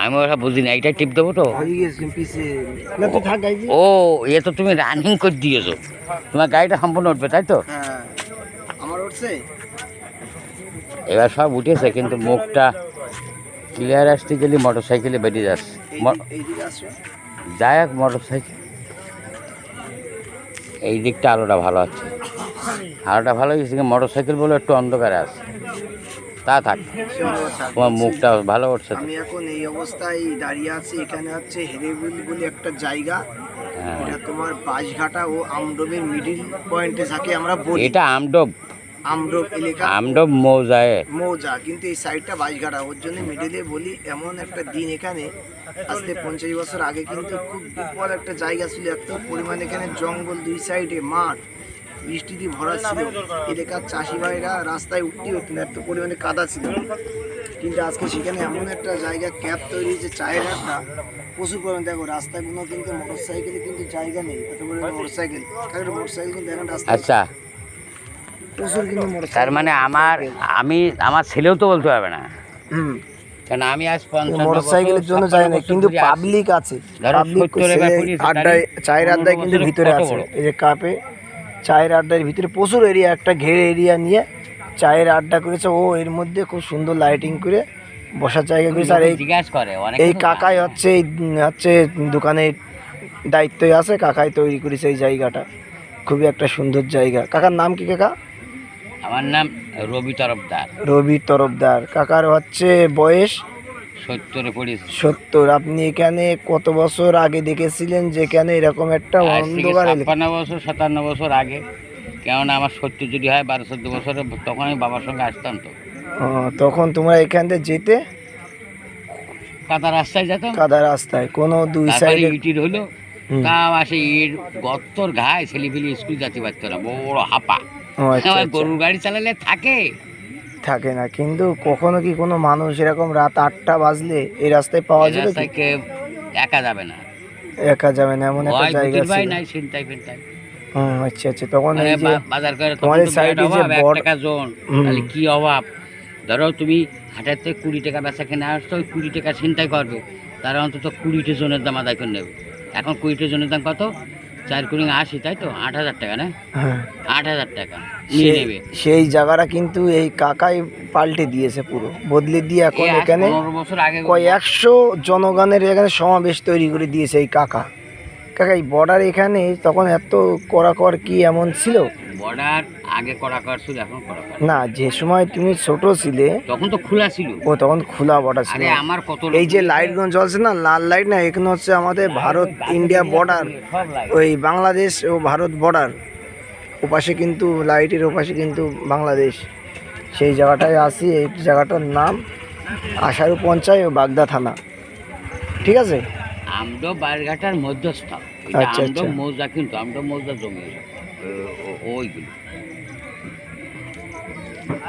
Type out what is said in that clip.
আমি ওটা বুঝি না, এইটা টিপ দেবো তো। ও এ তো তুমি রানিং করে দিয়েছো, তোমার গাড়িটা সম্পূর্ণ উঠবে তাই তো? আমার উঠছে এবার সব উঠেছে, কিন্তু মুখটা ক্লিয়ার আসতে গেলে মোটর সাইকেলে বেরিয়ে যাচ্ছে। যাই হোক, মোটর সাইকেল এই দিকটা আলোটা ভালো আছে, আলোটা ভালো গেছে, মোটর সাইকেল বলে একটু অন্ধকারে আছে। তা থাক, তোমার মুখটা ভালো উঠছে। আমি এখন এই অবস্থায় দাঁড়িয়ে আছি, এখানে হচ্ছে হেরেবুল বলে একটা জায়গা, এটা তোমার বাঁশঘাটা ও আমডোবের মিডিল পয়েন্টে থাকে আমরা বলি। এটা আমডোব এলাকা, আমডোব মৌজা, কিন্তু এই সাইডটা বাঁশঘাটা, ওর জন্য মিডিলে বলি। এমন একটা দিন এখানে আসতে 50 বছর আগে কিন্তু খুব বিপদ একটা জায়গা ছিল, এত পরিমাণে এখানে জঙ্গল, দুই সাইডে মাঠ, বৃষ্টি দিয়ে ভরা ছিল। এলাকার চাষি ভাইরা রাস্তায় উঠতে হতো না, এত পরিমাণে কাদা ছিল। কিন্তু আজকে সেখানে এমন একটা জায়গা, ক্যাব তৈরি হয়েছে, চায়ের একটা প্রচুর পরিমাণে। দেখো রাস্তাগুলো কিন্তু মোটর সাইকেলে কিন্তু জায়গা নেই, এত পরিমাণে মোটর সাইকেল, কারণ মোটর সাইকেল কিন্তু দেখেন রাস্তা। আচ্ছা, প্রচুর কিন্তু মোটর তার মানে আমার ছেলেও তো বলতে পারবে না, কেন আমি আজ মোটর সাইকেলের জন্য যায় না, কিন্তু পাবলিক আছে, আড্ডায়, চায়ের আড্ডায় কিন্তু ভিতরে আছে। এই যে কাপে চায়ের আড্ডার ভিতরে প্রচুর এরিয়া, একটা ঘের এরিয়া নিয়ে চায়ের আড্ডা করেছে। ও এর মধ্যে খুব সুন্দর লাইটিং করে বসার জায়গা করেছে। আর এই কাকাই হচ্ছে দোকানের দায়িত্বে আছে, কাকাই তৈরি করেছে এই জায়গাটা। খুবই একটা সুন্দর জায়গা। কাকার নাম কি কাকা? আমার নাম রবি তরফদার। কাকার হচ্ছে বয়স 70। আপনি এখানে কত বছর আগে দেখেছিলেন যেখানে এরকম একটা অন্ধকার? 57 বছর আগে, কেননা আমার 70 যদি হয় 12-14 বছরে, তখন আমি বাবার সঙ্গে আসতাম। তো তখন তোমরা এখান থেকে যেতে কাদা রাস্তায় যেতাম, কাদা রাস্তায় কোনো দুই সাইডে ইটির হলো, তাও আসে এর গর্তর ঘায়ে ছেলেপিলি স্কুল যেতে পারতো না, বড় হাপা। গরুর গাড়ি চালালে থাকে না, কিন্তু কখনো কি কোনো মানুষ এরকম রাত 8টা বাজলে এই রাস্তায় পাওয়া যাবে? একা যাবে না, এমন একটা জায়গা ছিল। আচ্ছা, তখন এই যে বাজার করে তোমাদের সাইডে যে 1 টাকা জোন, তাহলে কি অভাব। ধরো তুমি হাটের থেকে 20 টাকা বেচা কিনে আসছো, ওই 20 টাকা ছিনতাই করবে, তারা অন্তত 20টা জনের দাম আদায় করে নেবে। এখন 20টা জনের দাম কত? 4 কুড়ি 80, তাই তো 8,000 টাকা না? 8,000 টাকা নিয়ে নেবে। সেই জায়গাটা কিন্তু এই কাকাই পাল্টে দিয়েছে, পুরো বদলে দিয়ে এখন এখানে 15 বছর আগে 100 জনগণের এখানে সমাবেশ তৈরি করে দিয়েছে এই কাকা। এই বর্ডার এখানে তখন এত কড়াকর কি এমন ছিল? বর্ডার আগে কড়াকর ছিল, এখন কড়াকর না। যে সময় তুমি ছোট ছিলে তখন তো খোলা ছিল। তখন খোলা বর্ডার ছিল। আমার কত এই যে লাইটগুলো জ্বলছে না, লাল লাইট না, এখানে হচ্ছে আমাদের ভারত ইন্ডিয়া বর্ডার, ওই বাংলাদেশ ও ভারত বর্ডার। ওপাশে কিন্তু লাইটের ওপাশে কিন্তু বাংলাদেশ। সেই জায়গাটায় আসি। এই জায়গাটার নাম আশারু পঞ্চায়েত ও বাগদা থানা, ঠিক আছে? আমডোব বারঘাটার মধ্যস্থ। আচ্ছা, আমডোব মৌজা, কিন্তু আমডোব মৌজা জমি ওইগুলো।